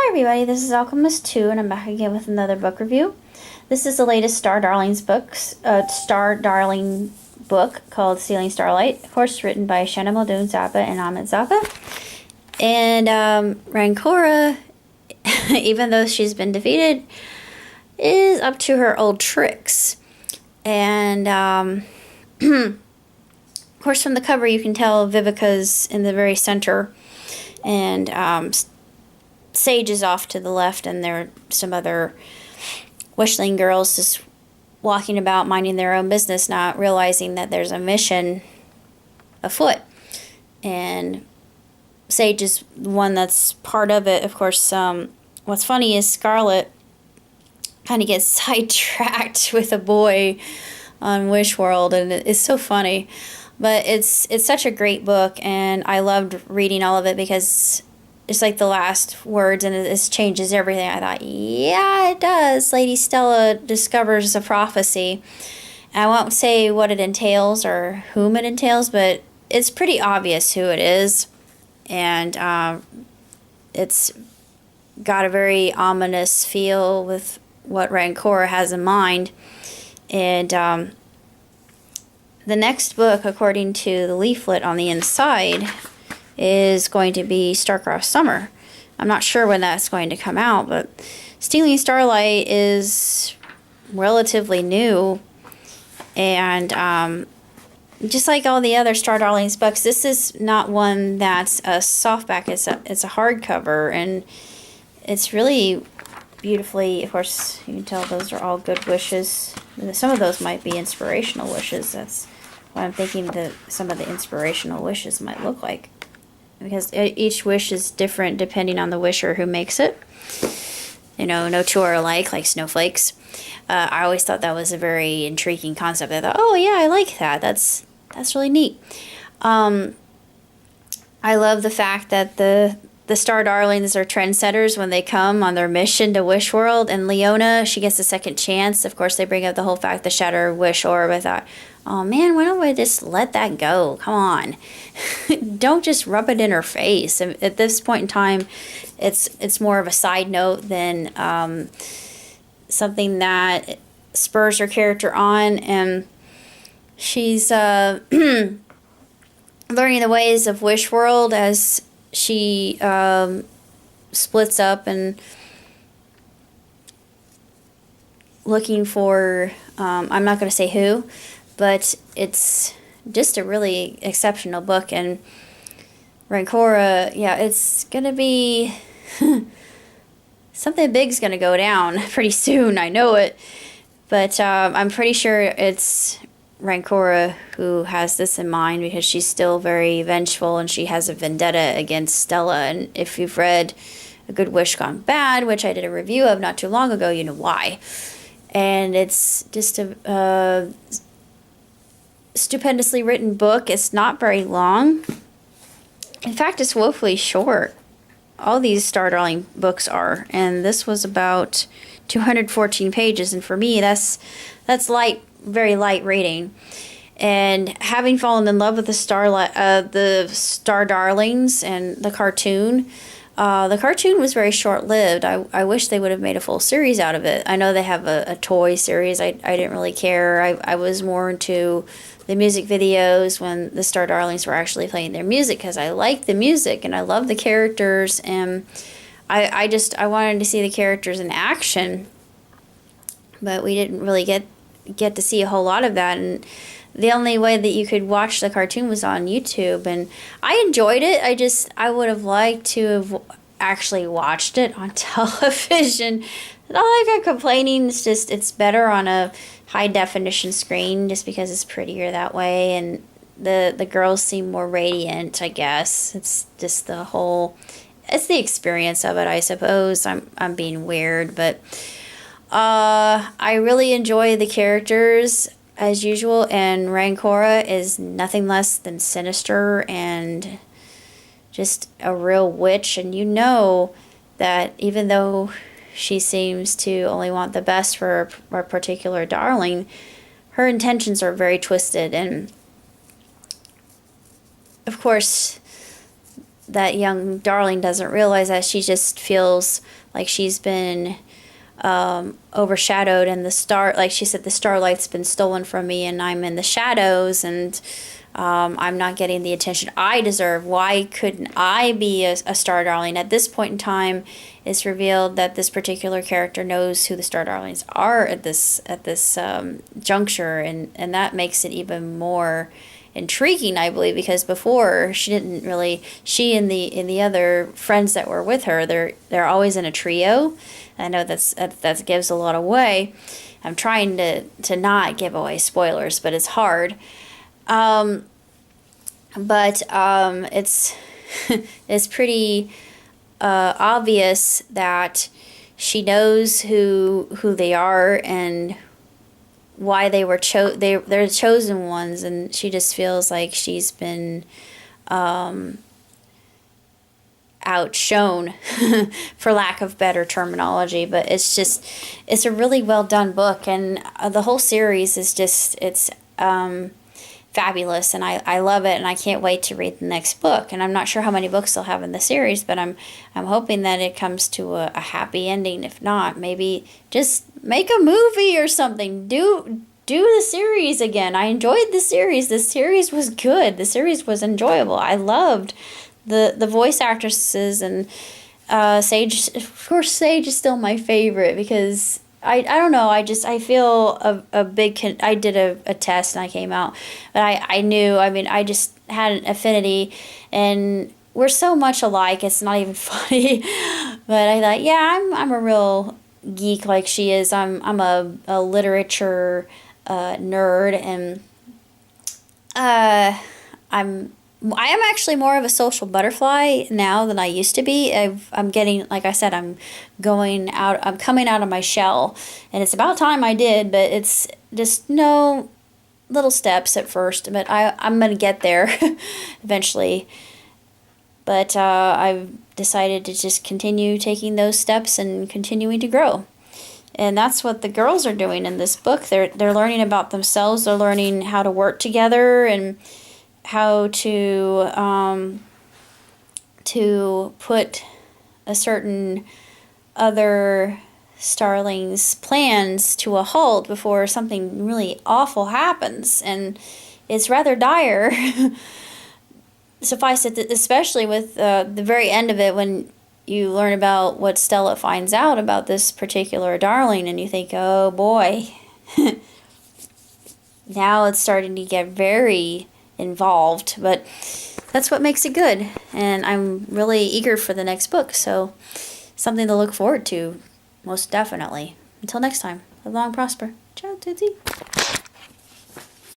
Hi everybody, this is Alchemist 2 and I'm back again with another book review. This is the latest Star Darlings books, Star Darling book called Stealing Starlight. Of course, written by Shanna Muldoon Zappa and Ahmed Zappa. And Rancora, even though she's been defeated, is up to her old tricks. And of course, from the cover you can tell Vivica's in the very center, and Sage is off to the left, and there are some other wishling girls just walking about minding their own business, not realizing that there's a mission afoot. And Sage is the one that's part of it. Of course, what's funny is Scarlet kind of gets sidetracked with a boy on Wish World, and it's so funny. But it's such a great book, and I loved reading all of it because it's like the last words, and it changes everything. I thought, yeah, it does. Lady Stella discovers a prophecy. I won't say what it entails or whom it entails, but it's pretty obvious who it is. And it's got a very ominous feel with what Rancora has in mind. And the next book, according to the leaflet on the inside, is going to be Starcrossed Summer. I'm not sure when that's going to come out, but Stealing Starlight is relatively new, and just like all the other Star Darlings books, this is not one that's a softback. It's a hardcover, and it's really beautifully. Of course, you can tell those are all good wishes. Some of those might be inspirational wishes. That's what I'm thinking that some of the inspirational wishes might look like, because each wish is different depending on the wisher who makes it. You know, no two are alike, like snowflakes. I always thought that was a very intriguing concept. I thought, oh yeah, I like that. That's really neat. I love the fact that the Star Darlings are trendsetters when they come on their mission to Wish World. And Leona, she gets a second chance. Of course, they bring up the whole fact the Shatter Wish Orb. I thought, oh man, why don't we just let that go? Come on. Don't just rub it in her face. At this point in time, it's more of a side note than something that spurs her character on. And she's learning the ways of Wish World as she splits up and looking for, I'm not going to say who, but it's just a really exceptional book. And Rancora, yeah, it's going to be something big's going to go down pretty soon. I know it. But I'm pretty sure it's Rancora who has this in mind, because she's still very vengeful and she has a vendetta against Stella. And if you've read A Good Wish Gone Bad, which I did a review of not too long ago, you know why. And it's just a stupendously written book. It's not very long. In fact, it's woefully short. All these Star Darling books are, and this was about 214 pages, and for me that's light, very light reading. And having fallen in love with the Star Darlings and the cartoon was very short-lived. I wish they would have made a full series out of it. I know they have a toy series. I didn't really care. I was more into the music videos when the Star Darlings were actually playing their music, because I like the music and I love the characters, and I wanted to see the characters in action, but we didn't really get to see a whole lot of that. And the only way that you could watch the cartoon was on YouTube, and I enjoyed it. I would have liked to have actually watched it on television. Not like I'm complaining, it's just it's better on a high definition screen just because it's prettier that way, and the girls seem more radiant, I guess. It's just it's the experience of it, I suppose. I'm being weird, but I really enjoy the characters as usual, and Rancora is nothing less than sinister and just a real witch. And you know that even though she seems to only want the best for a particular darling, her intentions are very twisted. And of course, that young darling doesn't realize that she just feels like she's been overshadowed, and like she said, the starlight's been stolen from me, and I'm in the shadows, and I'm not getting the attention I deserve. Why couldn't I be a star darling? At this point in time, it's revealed that this particular character knows who the star darlings are at this juncture, and that makes it even more intriguing, I believe, because before she didn't really. She and the other friends that were with her, they're always in a trio. I know that gives a lot away. I'm trying to not give away spoilers, but it's hard. It's it's pretty obvious that she knows who they are and why they were they're the chosen ones, and she just feels like she's been outshone for lack of better terminology. But it's a really well done book, and the whole series is just it's fabulous, and I love it, and I can't wait to read the next book. And I'm not sure how many books they'll have in the series, but I'm hoping that it comes to a happy ending. If not, maybe just make a movie or something. Do the series again. I enjoyed the series. The series was good. The series was enjoyable. I loved the voice actresses, and Sage. Of course, Sage is still my favorite because I don't know. I feel a big. I did a test and I came out, but I knew. I mean, I just had an affinity, and we're so much alike. It's not even funny. But I thought, yeah, I'm a real geek like she is. I'm a literature nerd, and I am actually more of a social butterfly now than I used to be. I'm getting, like I said, I'm coming out of my shell, and it's about time I did, but it's just no little steps at first, but I'm going to get there eventually. But I've decided to just continue taking those steps and continuing to grow. And that's what the girls are doing in this book. They're learning about themselves. They're learning how to work together and how to put a certain other starling's plans to a halt before something really awful happens. And it's rather dire. Suffice it, especially with the very end of it, when you learn about what Stella finds out about this particular darling, and you think, oh boy, now it's starting to get very involved. But that's what makes it good, and I'm really eager for the next book, so something to look forward to, most definitely. Until next time, live long and prosper. Ciao, Tootsie.